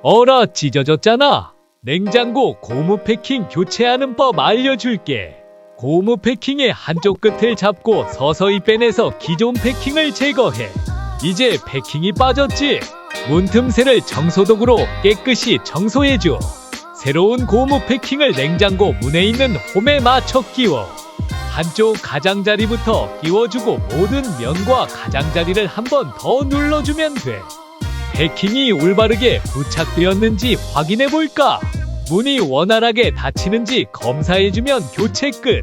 어라 찢어졌잖아. 냉장고 고무 패킹 교체하는 법 알려줄게. 고무 패킹의 한쪽 끝을 잡고 서서히 빼내서 기존 패킹을 제거해. 이제 패킹이 빠졌지? 문틈새를 청소독으로 깨끗이 청소해줘. 새로운 고무 패킹을 냉장고 문에 있는 홈에 맞춰 끼워. 한쪽 가장자리부터 끼워주고 모든 면과 가장자리를 한 번 더 눌러주면 돼. 패킹이 올바르게 부착되었는지 확인해볼까? 문이 원활하게 닫히는지 검사해주면 교체 끝!